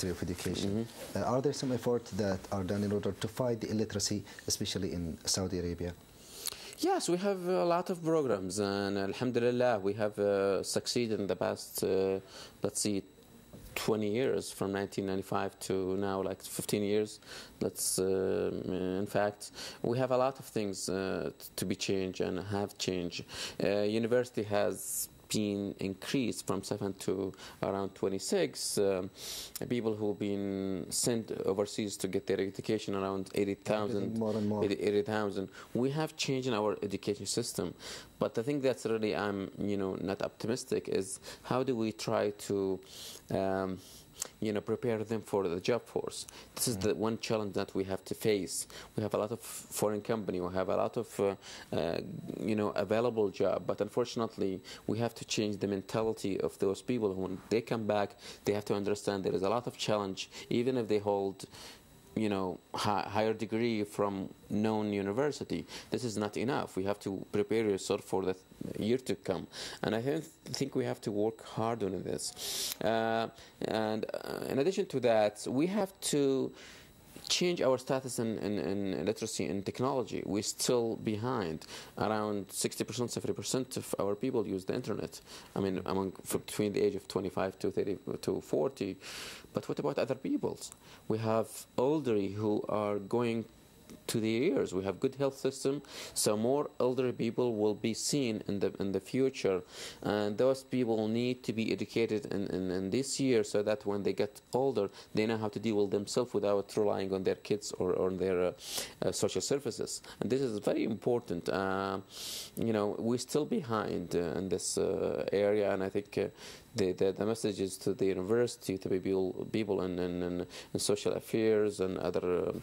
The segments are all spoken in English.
Ministry of Education. Are there some efforts that are done in order to fight the illiteracy, especially in Saudi Arabia? Yes, we have a lot of programs, and alhamdulillah, we have succeeded in the past, let's see, 20 years, from 1995 to now, like 15 years. That's, in fact, we have a lot of things to be changed and have changed. University has been increased from 7 to around 26. People who've been sent overseas to get their education, around 80,000. More and more. 80,000. We have changed in our education system, but the thing that's really I'm not optimistic is how do we try to prepare them for the job force. This is the one challenge that we have to face. We have a lot of foreign company, we have a lot of available job, but unfortunately we have to change the mentality of those people. When they come back, they have to understand there is a lot of challenge, even if they hold higher degree from known university. This is not enough. We have to prepare yourself for the year to come, and I think we have to work hard on this. And in addition to that, we have to change our status in literacy and technology. We're still behind. Around 60%, 70% of our people use the internet. I mean, between the age of 25 to 30 to 40. But what about other peoples? We have elderly who are going to the years. We have good health system, so more elderly people will be seen in the future, and those people need to be educated in this year, so that when they get older, they know how to deal with themselves without relying on their kids or on their social services. And this is very important. We're still behind in this area, and I think the message is to the university, to people in social affairs and other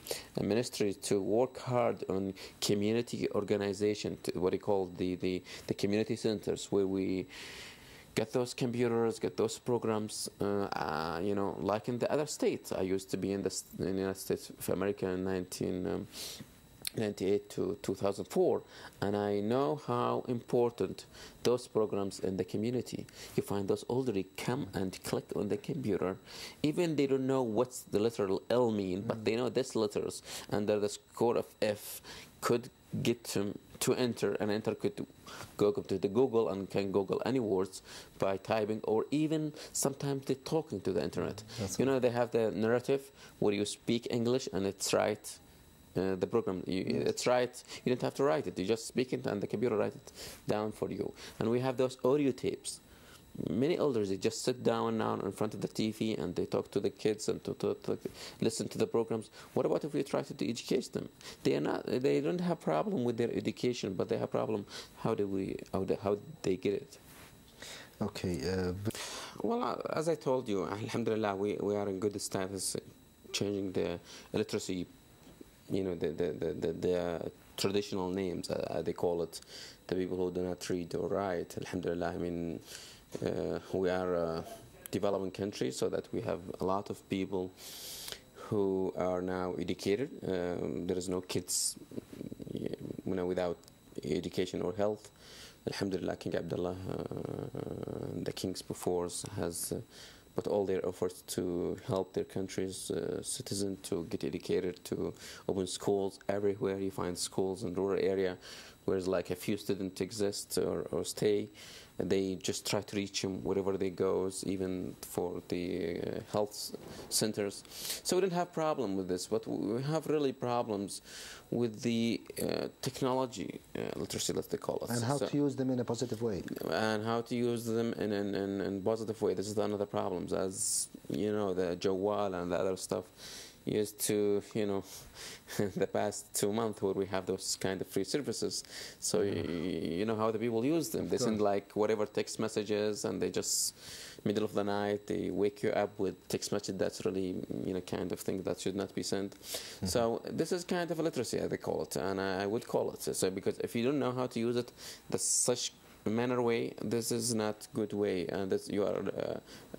ministries to work hard on community organization, what we call the community centers, where we get those computers, get those programs, like in the other states. I used to be in the United States of America in 1998 to 2004, and I know how important those programs in the community. You find those elderly come and click on the computer, even they don't know what's the literal L mean, but they know this letters under the score of F could get them to enter, and enter could go to the Google and can Google any words by typing, or even sometimes they're talking to the internet. They have the narrative where you speak English and it's right. The program, it's right. You don't have to write it. You just speak it, and the computer writes it down for you. And we have those audio tapes. Many elders, they just sit down now in front of the TV and they talk to the kids and to listen to the programs. What about if we try to educate them? They don't have problem with their education, but they have problem how they get it. Okay. Well, as I told you, alhamdulillah, we are in good status, changing the illiteracy. The traditional names, they call it, the people who do not read or write. Alhamdulillah, I mean, we are a developing country, so that we have a lot of people who are now educated. There is no kids, without education or health. Alhamdulillah, King Abdullah, the kings before us, has put all their efforts to help their country's citizens to get educated, to open schools everywhere. You find schools in rural area where like a few students exist or stay, and they just try to reach them wherever they go, even for the health centers. So we don't have problem with this, but we have really problems with the technology literacy, let's call it. And how to use them in a positive way. And how to use them in a positive way. This is another problem, as the Jawwal and the other stuff used to, the past 2 months where we have those kind of free services. So you know how the people use them. They send like whatever text messages, and they just middle of the night they wake you up with text message that's really kind of thing that should not be sent. So this is kind of illiteracy, as they call it, and I would call it so, because if you don't know how to use it, that's such manner way, this is not good way, and that you are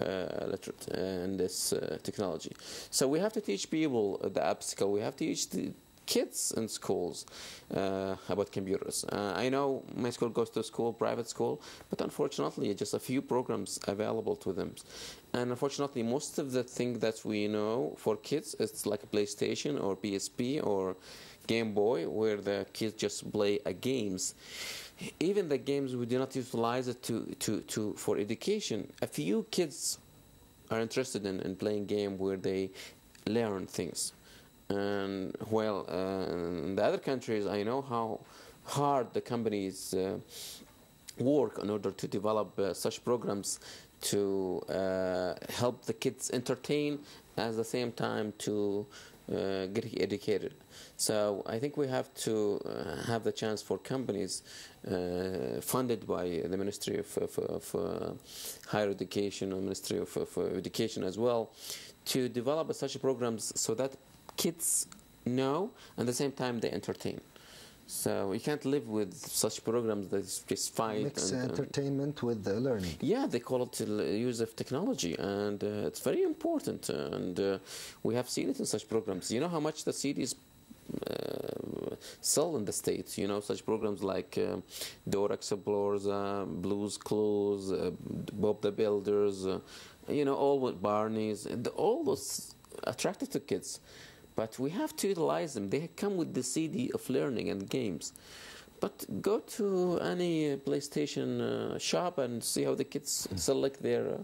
literate in this technology. So we have to teach people the obstacle. We have to teach kids in schools about computers. I know my school goes to school, private school, but unfortunately just a few programs available to them. And unfortunately most of the things that we know for kids, it's like a PlayStation or PSP or Game Boy, where the kids just play games. Even the games, we do not utilize it for education. A few kids are interested in playing game where they learn things. And while in the other countries, I know how hard the companies work in order to develop such programs to help the kids entertain at the same time to get educated. So I think we have to have the chance for companies funded by the Ministry of Higher Education or Ministry of Education as well to develop such programs so that kids know and at the same time they entertain. So you can't live with such programs that just fight. Mix entertainment with the learning. Yeah, they call it the use of technology, and it's very important. And we have seen it in such programs. You know how much the CDs sell in the States? You know, such programs like Door Explorers, Blues Clues, Bob the Builders, you know, all with Barney's, and all those attractive to kids. But we have to utilize them. They come with the CD of learning and games. But go to any PlayStation shop and see how the kids select their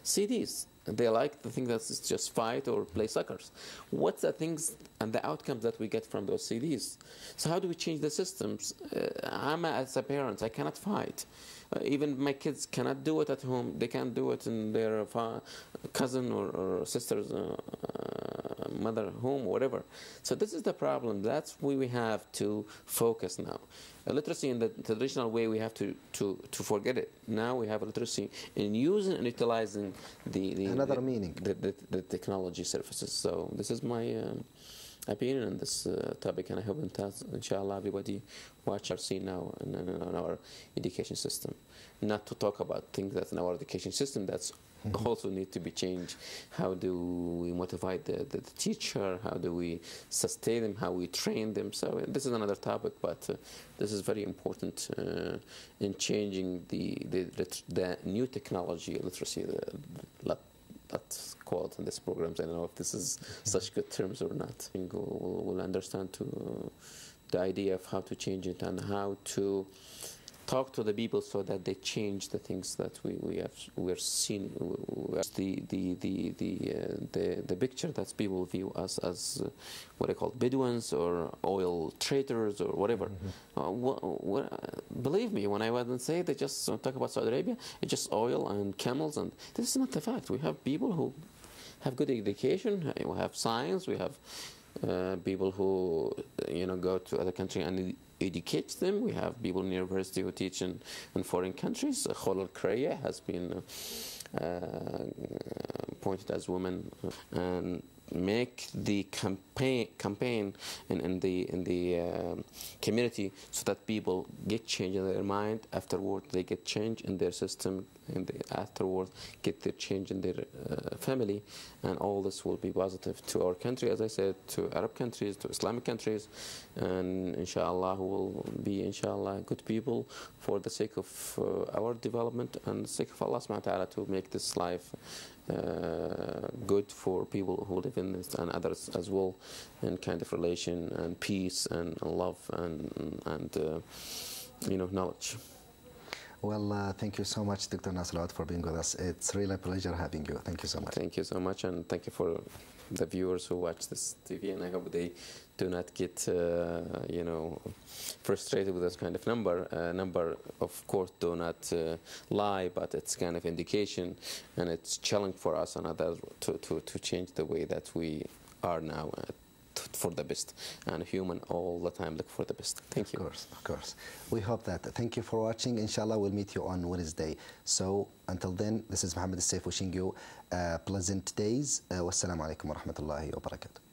CDs. They like the thing that's just fight or play suckers. What's the things and the outcomes that we get from those CDs? So how do we change the systems? As a parent, I cannot fight. Even my kids cannot do it at home. They can't do it in their cousin or sister's mother home, or whatever. So this is the problem. That's where we have to focus now. Literacy in the traditional way, we have to forget it. Now we have literacy in using and utilizing the technology services. So this is my opinion on this topic, and I hope inshallah everybody watch or see now in our education system. Not to talk about things that's in our education system that's also need to be changed. How do we motivate the teacher? How do we sustain them? How we train them? So this is another topic, but this is very important in changing the new technology literacy. That's called in these programs. I don't know if this is such good terms or not. I think we'll understand the idea of how to change it and how to talk to the people so that they change the things that we're seeing. The picture that people view us as what I call Bedouins or oil traders or whatever. Believe me, when I was and say they just talk about Saudi Arabia, it's just oil and camels, and this is not the fact. We have people who have good education. We have science. We have people who go to other countries and educate them. We have people in university who teach in foreign countries. Khalil Kreya has been appointed as woman and make the campaign in the community so that people get change in their mind. Afterward, they get change in their system, and afterward get their change in their family, and all this will be positive to our country, as I said, to Arab countries, to Islamic countries, and inshallah will be good people for the sake of our development and the sake of Allah subhanahu wa ta'ala to make this life good for people who live in this and others as well, in kind of relation and peace and love and knowledge. Well, thank you so much, Dr. Nasser, for being with us. It's really a pleasure having you. Thank you so much. Thank you so much, and thank you for the viewers who watch this TV, and I hope they do not get frustrated with this kind of number. Of course, do not lie, but it's kind of indication, and it's challenge for us and others to change the way that we are now for the best, and human all the time look for the best. Thank you. Of course. We hope that. Thank you for watching. Inshallah, we'll meet you on Wednesday. So until then, this is Mohammed Al-Saif wishing you pleasant days. Wassalamu alaikum wa rahmatullahi wa barakatuh.